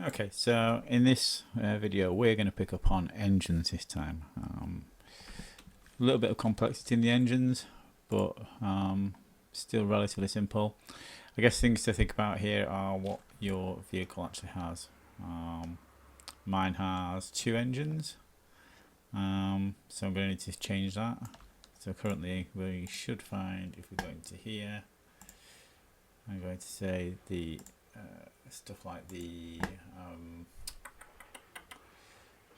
Okay, so in this video we're going to pick up on engines this time. A little bit of complexity in the engines, but still relatively simple. I guess things to think about here are what your vehicle actually has. Mine has two engines, so I'm going to need to change that. So currently we should find, if we go into here, I'm going to say the stuff like the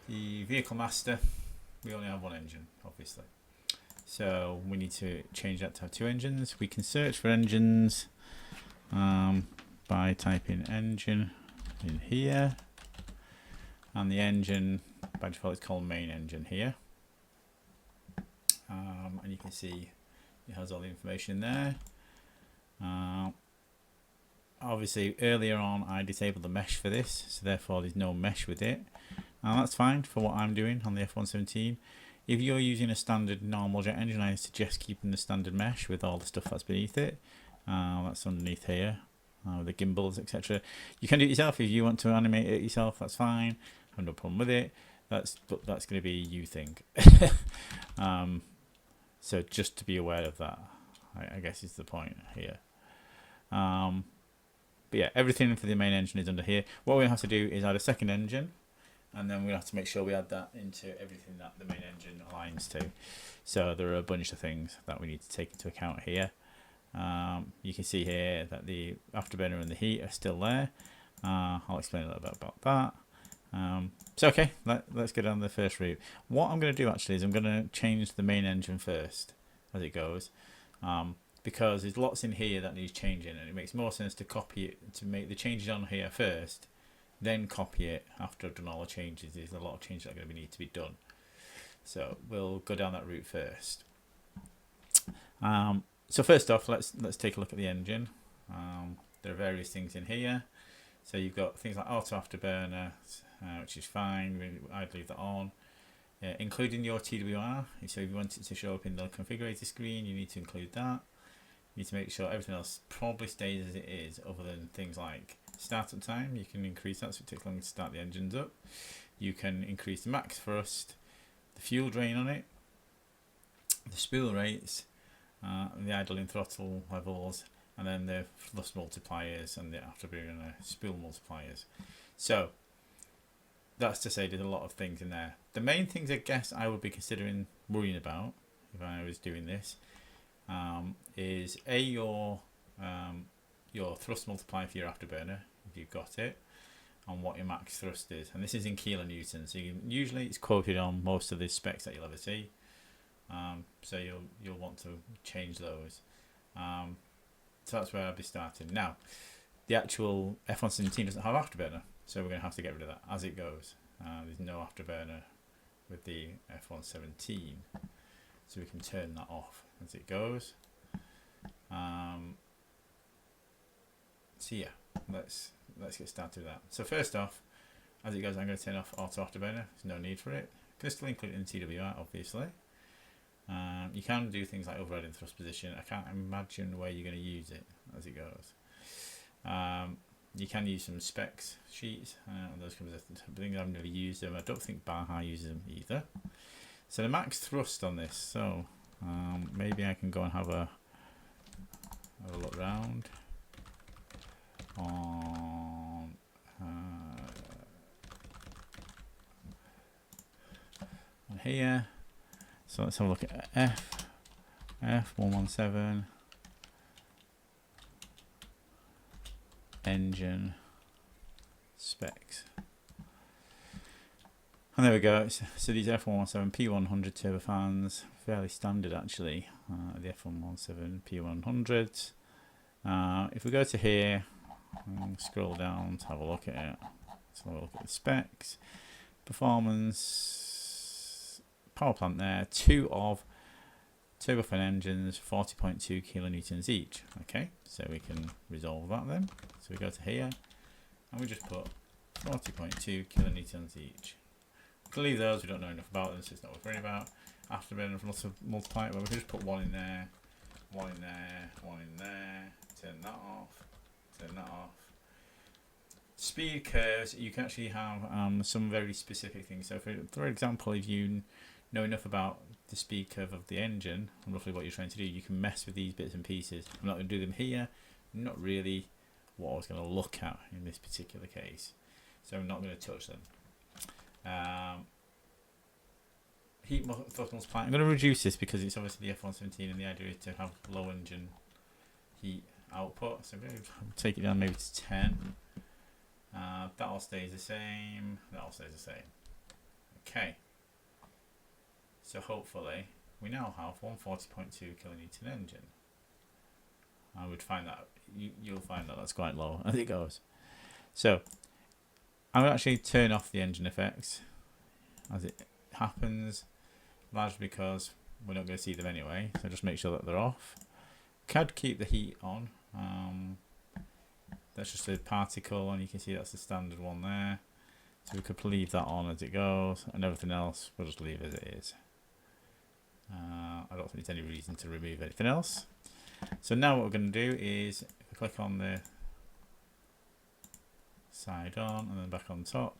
vehicle master. We only have one engine, obviously, so we need to change that to have two engines. We can search for engines by typing engine in here, and the engine by default is called main engine here, and you can see it has all the information there. Obviously earlier on I disabled the mesh for this, so therefore there's no mesh with it, and that's fine for what I'm doing on the F117. If you're using a standard normal jet engine, I suggest keeping the standard mesh with all the stuff that's beneath it. That's underneath here, with the gimbals, etc. You can do it yourself if you want to animate it yourself. That's fine. I have no problem with it. But that's going to be a you thing. So just to be aware of that, I guess is the point here. But yeah, everything for the main engine is under here. What we have to do is add a second engine, and then we have to make sure we add that into everything that the main engine aligns to. So there are a bunch of things that we need to take into account here. You can see here that the afterburner and the heat are still there. I'll explain a little bit about that. So okay, let's go down the first route. What I'm going to do actually is I'm going to change the main engine first as it goes, because there's lots in here that needs changing, and it makes more sense to copy it, to make the changes on here first, then copy it after I've done all the changes. There's a lot of changes that are going to need to be done, so we'll go down that route first. So first off, let's take a look at the engine. There are various things in here. So you've got things like auto afterburner, which is fine. I'd leave that on, including your TWR. So if you want it to show up in the configurator screen, you need to include that. You need to make sure everything else probably stays as it is, other than things like startup time. You can increase that so it takes longer to start the engines up. You can increase the max thrust, the fuel drain on it, the spool rates, the idling throttle levels, and then the thrust multipliers and the afterburner spool multipliers. So that's to say there's a lot of things in there. The main things I guess I would be considering worrying about if I was doing this is your thrust multiplier for your afterburner, if you've got it, and what your max thrust is. And this is in kilonewtons, so usually it's quoted on most of the specs that you'll ever see. So you'll want to change those. So that's where I'll be starting. Now, the actual F117 doesn't have afterburner, so we're going to have to get rid of that as it goes. There's no afterburner with the F117, so we can turn that off as it goes. So yeah, let's get started with that. So first off, as it goes, I'm going to turn off auto afterburner. There's no need for it. Can still include it in TWR, obviously. You can do things like overriding thrust position. I can't imagine where you're going to use it as it goes. You can use some specs sheets. Those kinds of things. I've never used them. I don't think Baja uses them either. So the max thrust on this. So maybe I can go and have a look around on here. So let's have a look at F117 engine specs. And there we go. So these F117 P100 turbofans, fairly standard actually. The F117 P100s. If we go to here and scroll down to have a look at it, let's have a look at the specs. Performance. Power plant there, 2 of turbofan engines, 40.2 kilonewtons each. Okay, so we can resolve that then. So we go to here and we just put 40.2 kilonewtons each. We can leave those, we don't know enough about them, so it's not worth worrying about. Afterburner multiply it, well, we can just put one in there, one in there, one in there, turn that off, turn that off. speed curves, you can actually have some very specific things. So, for example, if you know enough about the speed curve of the engine and roughly what you're trying to do, you can mess with these bits and pieces. I'm not going to do them here. Not really what I was going to look at in this particular case. So I'm not going to touch them. Heat throttles plant. I'm going to reduce this because it's obviously the F117 and the idea is to have low engine heat output. So I'm going to take it down maybe to 10. That all stays the same. That all stays the same. Okay. So hopefully we now have 140.2 kilonewton engine. I would find that you'll find that that's quite low as it goes. So I will actually turn off the engine effects as it happens, largely because we're not going to see them anyway. So just make sure that they're off. Could keep the heat on. That's just a particle, and you can see that's the standard one there. So we could leave that on as it goes, and everything else we'll just leave as it is. I don't think there's any reason to remove anything else. So now what we're going to do is click on the side on and then back on top.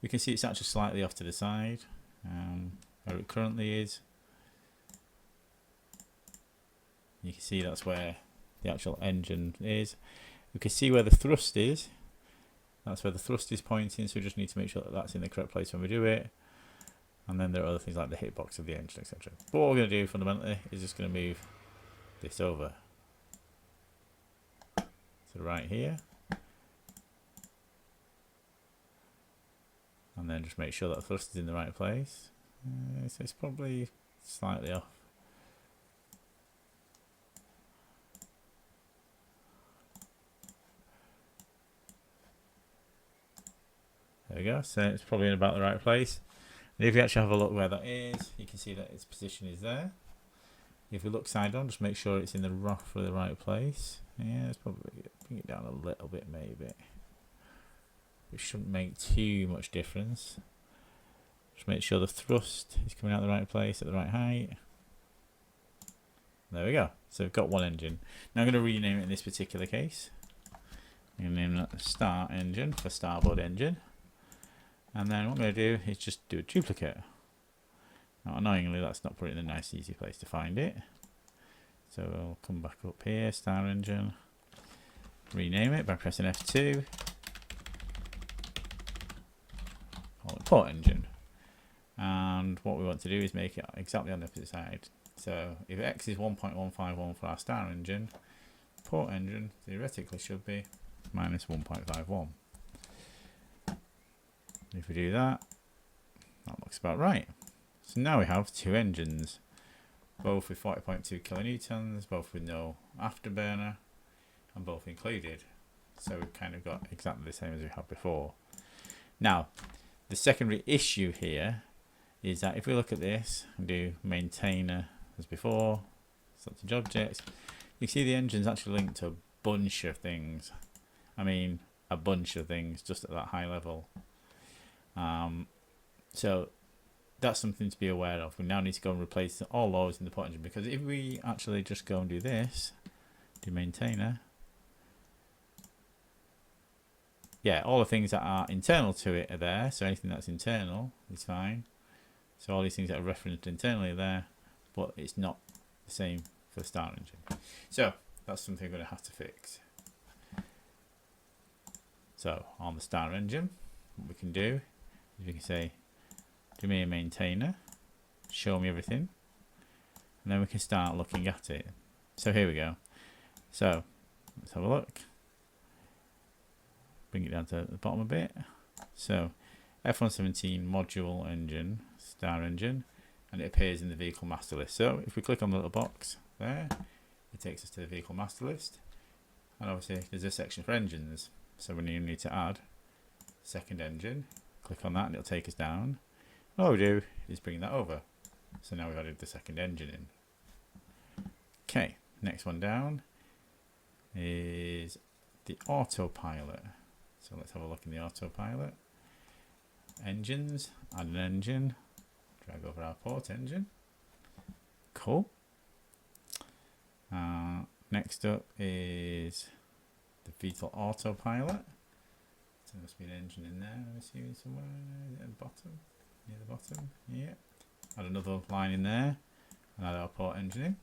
We can see it's actually slightly off to the side where it currently is. You can see that's where the actual engine is. We can see where the thrust is. That's where the thrust is pointing, so we just need to make sure that that's in the correct place when we do it. And then there are other things like the hitbox of the engine, etc. But what we're going to do fundamentally is just going to move this over to right here. And then just make sure that the thrust is in the right place. So it's probably slightly off. There we go, so it's probably in about the right place. And if you actually have a look where that is, you can see that its position is there. If we look side on, just make sure it's in the roughly the right place. Yeah, let's probably bring it down a little bit maybe. It shouldn't make too much difference. Just make sure the thrust is coming out the right place at the right height. There we go. So we've got one engine. Now I'm going to rename it in this particular case. I'm going to name that Star Engine for Starboard Engine. And then what I'm going to do is just do a duplicate. Now annoyingly that's not put it in a nice easy place to find it. So we'll come back up here, Star Engine. Rename it by pressing F2. Call it Port Engine. And what we want to do is make it exactly on the opposite side. So if X is 1.151 for our Star Engine, Port Engine theoretically should be minus 1.51. If we do that, that looks about right. So now we have two engines, both with 40.2 kilonewtons, both with no afterburner, and both included. So we've kind of got exactly the same as we had before. Now, the secondary issue here is that if we look at this and do maintainer as before, selected objects, you see the engine's actually linked to a bunch of things. I mean, a bunch of things just at that high level. So that's something to be aware of. We now need to go and replace all those in the port engine, because if we actually just go and do this, do maintainer, yeah, all the things that are internal to it are there. So anything that's internal is fine. So all these things that are referenced internally are there, but it's not the same for the Star Engine. So that's something we're going to have to fix. So on the Star Engine, what we can do is we can say, do me a maintainer, show me everything, and then we can start looking at it. So here we go. So let's have a look. Bring it down to the bottom a bit. So F117 module engine, Star Engine, and it appears in the vehicle master list. So if we click on the little box there, it takes us to the vehicle master list, and obviously there's a section for engines. So we need to add second engine. Click on that and it'll take us down. All we do is bring that over. So now we've added the second engine in. Okay, next one down is the autopilot. So let's have a look in the autopilot. Engines, add an engine, drag over our port engine. Cool. Next up is the Vittel autopilot. there must be an engine in there, I'm assuming somewhere at the bottom, near the bottom. Yeah. Add another line in there, and add our port engine in.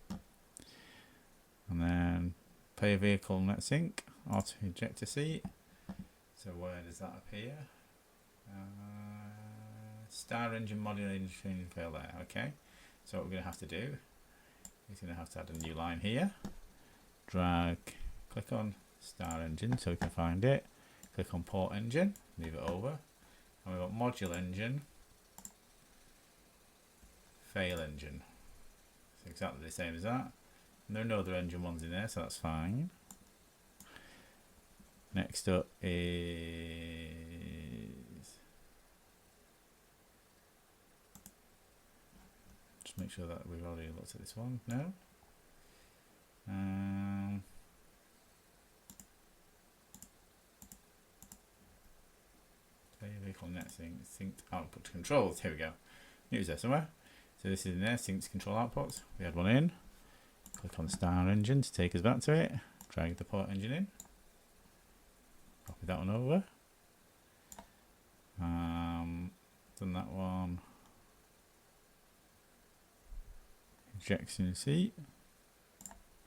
And then player vehicle net sync, auto ejector seat. So where does that appear? Star engine modular engine fail there. Okay. So what we're going to have to do is going to have to add a new line here. Drag, click on star engine so we can find it. Click on port engine, move it over, and we've got module engine, fail engine. It's exactly the same as that. And there are no other engine ones in there, so that's fine. Next up is just make sure that we've already looked at this one. No. Vehicle net synced output controls. Here we go. It was there somewhere. So this is in there, synced control outputs. We had one in. Click on star engine to take us back to it. Drag the port engine in. Copy that one over. Done that one. Ejection seat.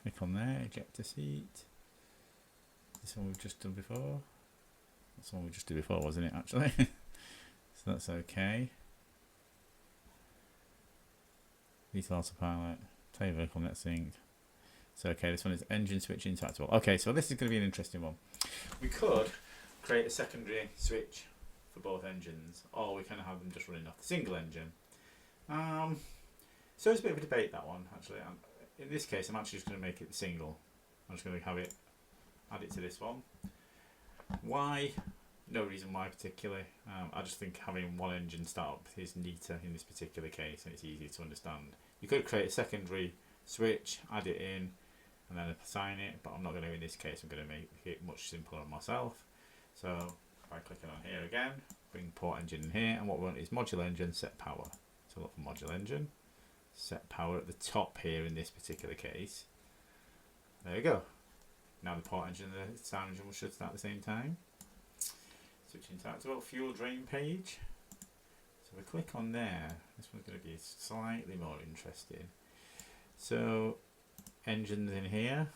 Click on there, ejector seat. This one we've just done before. That's the one we just did before, wasn't it, actually? So that's okay. Vehicle autopilot, player vehicle net sync. So okay, this one is engine switch interactable. Okay, so this is going to be an interesting one. We could create a secondary switch for both engines, or we kind of have them just running off the single engine. So it's a bit of a debate, that one, actually. In this case, I'm actually just going to make it single. I'm just going to have it, add it to this one. Why? No reason why particularly. I just think having one engine start up is neater in this particular case, and it's easier to understand. You could create a secondary switch, add it in, and then assign it, but I'm not going to in this case. I'm going to make it much simpler on myself. So by clicking on here again, bring port engine in here, and what we want is module engine set power. So look for module engine, set power at the top here in this particular case. There you go. Now the port engine and the star engine should start at the same time. Switching to about fuel drain page. So we click on there. This one's going to be slightly more interesting. So engines in here.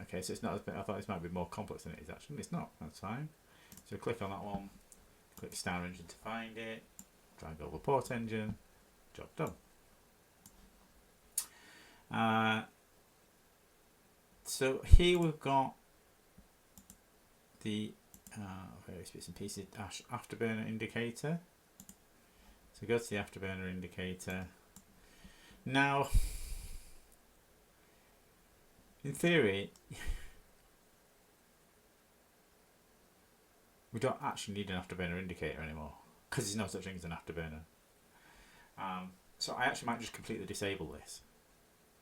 Okay, so it's not as bit. I thought this might be more complex than it is actually. It's not. That's fine. So click on that one. Click star engine to find it. Drag over port engine. Job done. So here we've got the various bits and pieces afterburner indicator. So go to the afterburner indicator. Now, in theory, we don't actually need an afterburner indicator anymore because there's no such thing as an afterburner. So I actually might just completely disable this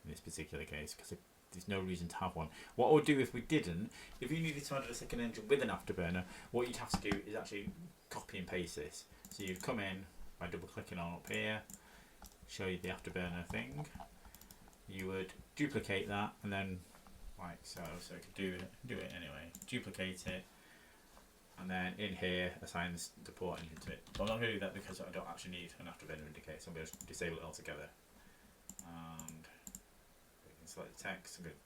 in this particular case because there's no reason to have one. What I would do if we didn't, if you needed to add a second engine with an afterburner, what you'd have to do is actually copy and paste this. So you'd come in by double clicking on up here, show you the afterburner thing. You would duplicate that and then like so you could do it anyway. Duplicate it and then in here assign the port engine to it. But I'm not going to do that because I don't actually need an afterburner indicator, so I'm going to disable it altogether. And select the text. I'm going to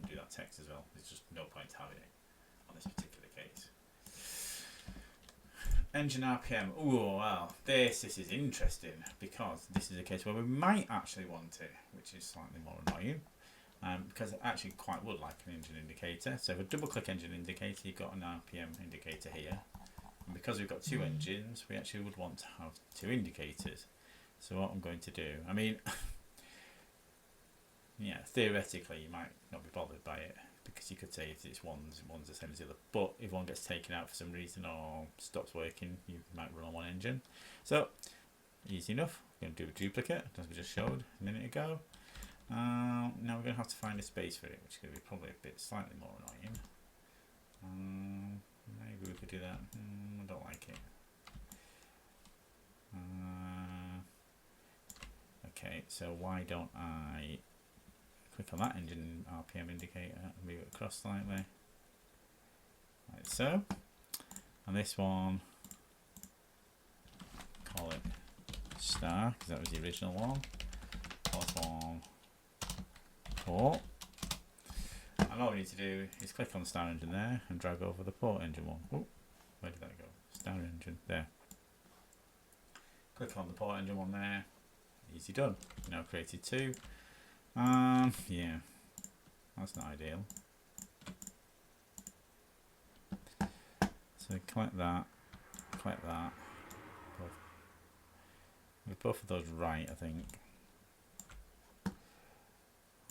undo that text as well. There's just no point having it on this particular case. Engine RPM. Oh wow, this is interesting because this is a case where we might actually want it, which is slightly more annoying. Because I actually quite would like an engine indicator. So if I double click engine indicator, you've got an RPM indicator here. And because we've got two engines, we actually would want to have two indicators. So what I'm going to do, I mean, yeah, theoretically you might not be bothered by it because you could say if it's one's the same as the other. But if one gets taken out for some reason or stops working, you might run on one engine. So easy enough. I'm going to do a duplicate as we just showed a minute ago. Now we're going to have to find a space for it, which is going to be probably a bit slightly more annoying. Maybe we could do that. I don't like it. Okay, so why don't I click on that engine RPM indicator and move it across slightly, like so. And this one, call it star, because that was the original one. Call this one port. And all we need to do is click on the star engine there and drag over the port engine one. Oh, where did that go? Star engine, there. Click on the port engine one there. Easy done. Now created two. Yeah, that's not ideal. So collect that, with both of those right, I think.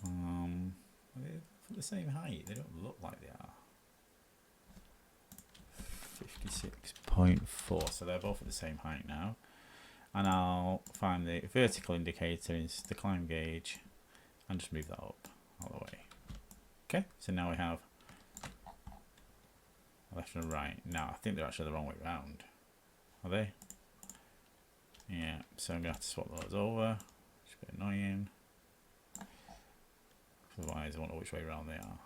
Are they the same height? They don't look like they are. 56.4, so they're both at the same height now. And I'll find the vertical indicator is the climb gauge and just move that up all the way. Okay, so now we have left and right. Now I think they're actually the wrong way round. Are they? Yeah, so I'm going to have to swap those over. It's a bit annoying. Otherwise I won't know which way around they are.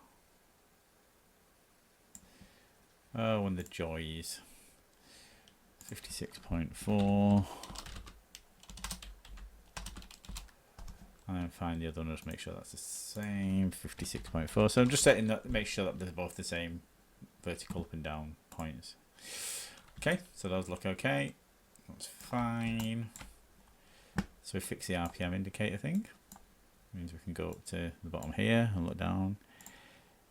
Oh, and the joys. 56.4. And then find the other one, just make sure that's the same. 56.4. So I'm just setting that, make sure that they're both the same vertical up and down points. Okay, so those look okay. That's fine. So we fix the RPM indicator thing. Means we can go up to the bottom here and look down.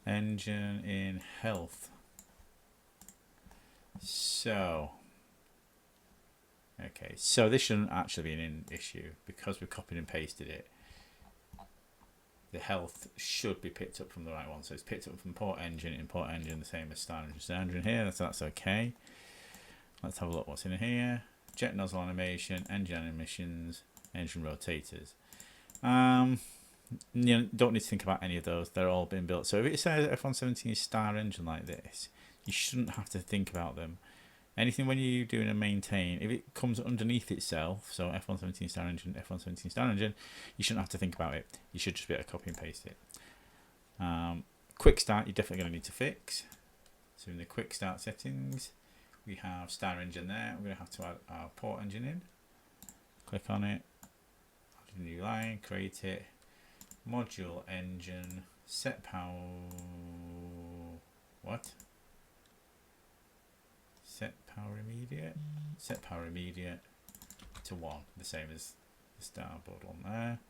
Engine in health. So, okay, so this shouldn't actually be an issue because we've copied and pasted it. The health should be picked up from the right one. So it's picked up from port engine, import engine, the same as star engine here. So that's okay. Let's have a look what's in here. Jet nozzle animation, engine emissions, engine rotators. You don't need to think about any of those. They're all been built. So if it says F117 star engine like this, you shouldn't have to think about them. Anything when you're doing a maintain, if it comes underneath itself, so F117 star engine, F117 star engine, you shouldn't have to think about it. You should just be able to copy and paste it. Quick start, you're definitely going to need to fix. So in the quick start settings, we have star engine there. We're going to have to add our port engine in. Click on it, add a new line, create it. Module engine, set power. What? Set power immediate. Set power immediate to 1, the same as the starboard one there.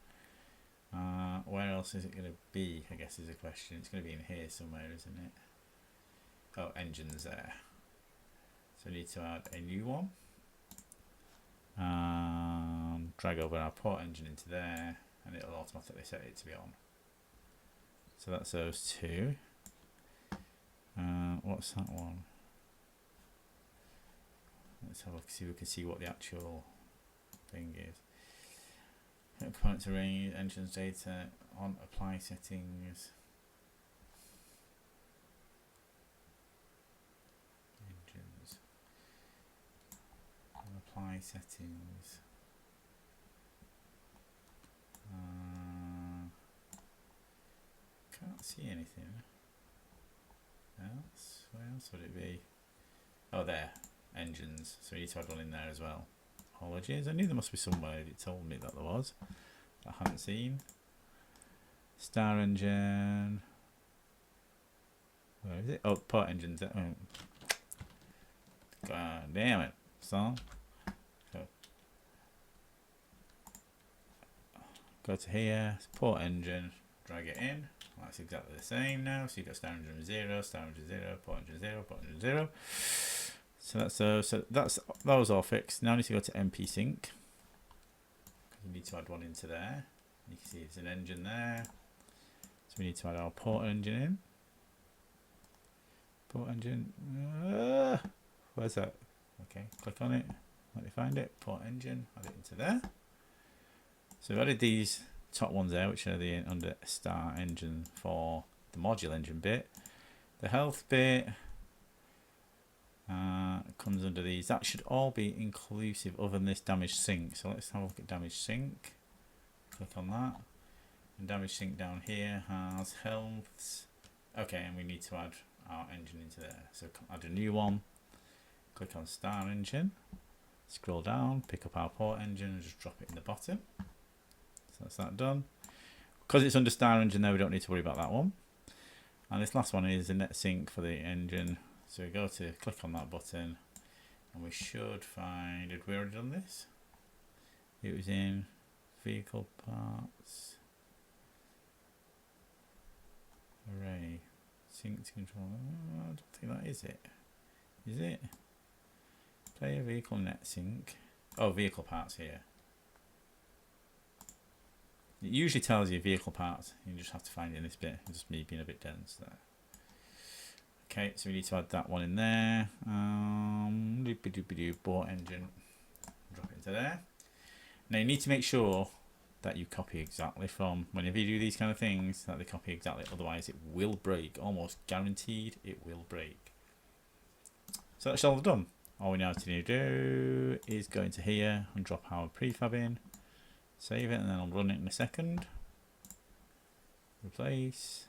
Where else is it going to be? I guess is a question. It's going to be in here somewhere, isn't it? Oh, engines there. So I need to add a new one. Drag over our port engine into there, and it'll automatically set it to be on. So that's those two. What's that one? Let's have a look, see if we can see what the actual thing is. Components array, engines data, on apply settings. Engines. On apply settings. Can't see anything else. Where else would it be? Oh, there. Engines. So we need to add one in there as well. Apologies. I knew there must be somewhere. It told me that there was. I haven't seen. Star engine. Where is it? Oh, port engines. Oh. God damn it. So go to here. Port engine. Drag it in. That's exactly the same now. So you've got star engine 0, star engine 0, port engine 0, port engine 0. So that was all fixed. Now I need to go to MP Sync. You need to add one into there. You can see there's an engine there. So we need to add our port engine in. Port engine. Where's that? Okay, click on it. Let me find it. Port engine. Add it into there. So we've added these top ones there, which are the under star engine for the module engine bit. The health bit comes under these. That should all be inclusive other than this damage sync. So let's have a look at damage sync. Click on that. And damage sync down here has healths. Okay, and we need to add our engine into there. So add a new one. click on Star Engine, scroll down, pick up our port engine and just drop it in the bottom. So that's that done. Because it's under Star Engine there, we don't need to worry about that one. And this last one is the NetSync for the engine. So we go to click on that button and we should find, had we already done this? It was in vehicle parts, array, sync to control. I don't think that is it. Is it? Player vehicle NetSync. Oh, vehicle parts here. It usually tells you vehicle parts. You just have to find it in this bit. It's just me being a bit dense there. Okay, so we need to add that one in there. Port engine. Drop it into there. Now you need to make sure that you copy exactly from, whenever you do these kind of things, that they copy exactly. Otherwise it will break. Almost guaranteed it will break. So that's all done. All we now need to do is go into here and drop our prefab in. Save it and then I'll run it in a second. Replace.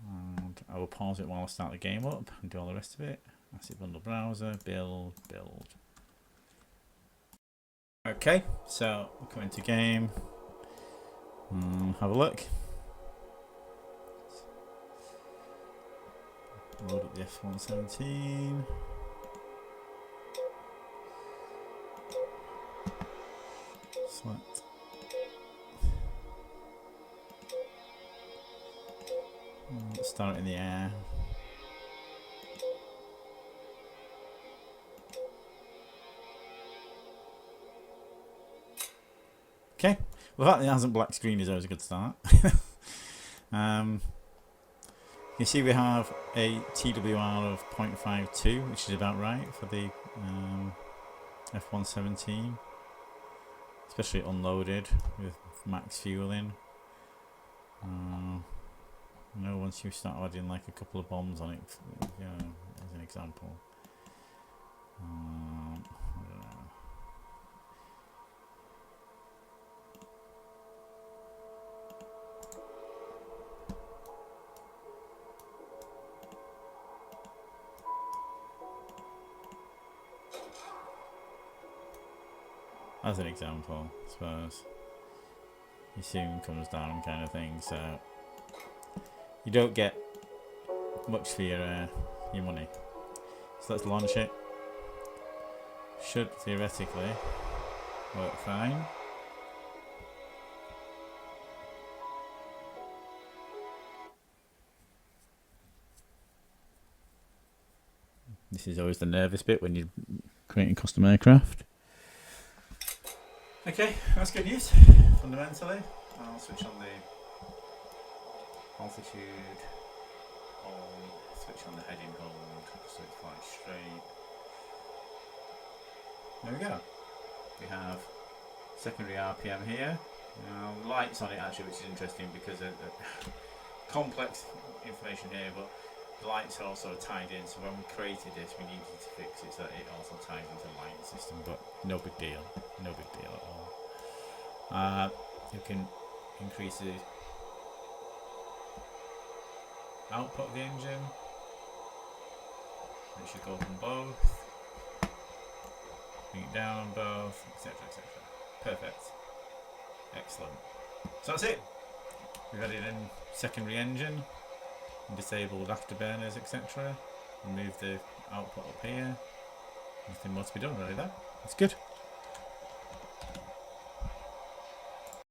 And I will pause it while I start the game up and do all the rest of it. Asset bundle browser, build. Okay, so we'll come into game. Have a look. Load up the F117. Select. Let's start it in the air. Okay, well, the fact that it hasn't black screen is always a good start. You see we have a TWR of 0.52, which is about right for the F117, especially unloaded with max fueling. You know, once you start adding like a couple of bombs on it, you know, as an example. I don't know. As an example, I suppose. He soon comes down kind of thing, so you don't get much for your money. So let's launch it. Should theoretically work fine. This is always the nervous bit when you're creating custom aircraft. Okay, that's good news. Fundamentally, I'll switch on the altitude, switch on the heading hold, so it flies straight. There we go. We have secondary RPM here. Now, lights on it actually, which is interesting because of complex information here, but the lights are also tied in. So when we created this, we needed to fix it so that it also ties into the light system. But no big deal. No big deal at all. You can increase the output of the engine. It should go up on both. Bring it down on both, etc., etc. Perfect. Excellent. So that's it. We've added in secondary engine, disabled afterburners, etc. Remove the output up here. Nothing more to be done really there. That's good.